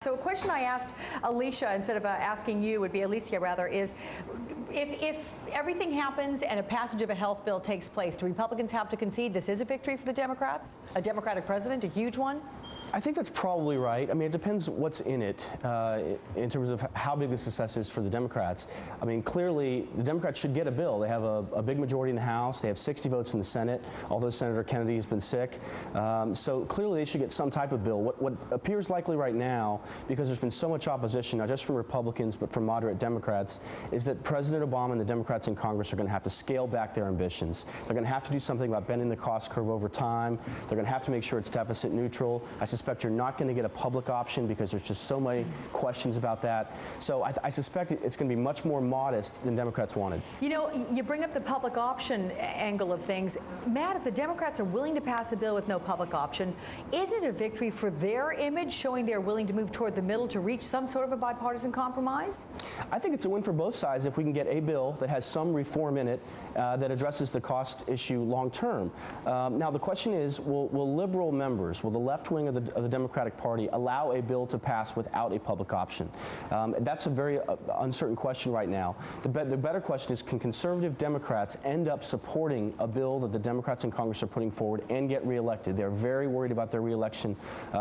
So a question I asked Alicia instead of asking you would be Alicia rather is if everything happens and a passage of a health bill takes place, do Republicans have to concede this is a victory for the Democrats? A Democratic president, a huge one? I think that's probably right. I mean, it depends what's in it in terms of how big the success is for the Democrats. I mean, clearly, the Democrats should get a bill. They have a big majority in the House. They have 60 votes in the Senate, although Senator Kennedy has been sick. So clearly, they should get some type of bill. What appears likely right now, because there's been so much opposition, not just from Republicans, but from moderate Democrats, is that President Obama and the Democrats in Congress are going to have to scale back their ambitions. They're going to have to do something about bending the cost curve over time. They're going to have to make sure it's deficit neutral. I suspect you're not going to get a public option because there's just so many questions about that. So I suspect it's going to be much more modest than Democrats wanted. You know, you bring up the public option angle of things. Matt, if the Democrats are willing to pass a bill with no public option, is it a victory for their image, showing they're willing to move toward the middle to reach some sort of a bipartisan compromise? I think it's a win for both sides if we can get a bill that has some reform in it that addresses the cost issue long term. Now, the question is, will liberal members, will the left wing of the Democratic Party allow a bill to pass without a public option? That's a very uncertain question right now. The better question is, can conservative Democrats end up supporting a bill that the Democrats in Congress are putting forward and get reelected? They're very worried about their reelection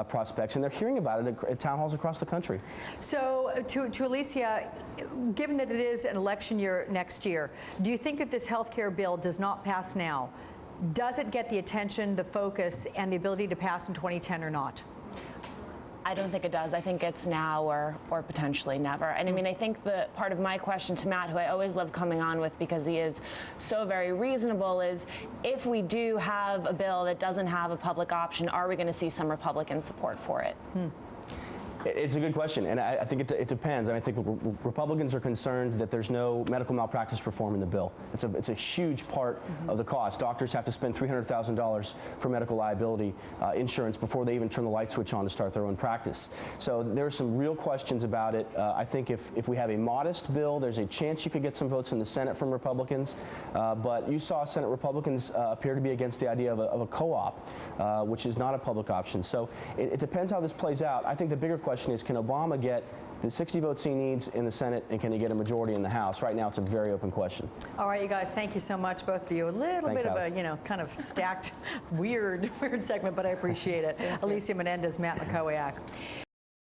prospects, and they're hearing about it at town halls across the country. So, to Alicia, given that it is an election year next year, do you think if this health care bill does not pass now, does it get the attention, the focus, and the ability to pass in 2010 or not? I don't think it does. I think it's now or potentially never. And I mean, I think the part of my question to Matt, who I always love coming on with because he is so very reasonable, is if we do have a bill that doesn't have a public option, are we going to see some Republican support for it? It's a good question, and I think it depends. I mean, I think Republicans are concerned that there's no medical malpractice reform in the bill. It's a huge part of the cost. Doctors have to spend $300,000 for medical liability insurance before they even turn the light switch on to start their own practice. So there are some real questions about it. I think if we have a modest bill, there's a chance you could get some votes in the Senate from Republicans. But you saw Senate Republicans appear to be against the idea of a co-op, which is not a public option. So it depends how this plays out. I think the bigger question is, can Obama get the 60 votes he needs in the Senate, and can he get a majority in the House? Right now, it's a very open question. All right, you guys, thank you so much, both of you. A little Thanks, bit of Alex. a, kind of stacked, weird segment, but I appreciate it. Alicia Menendez, Matt Mackowiak.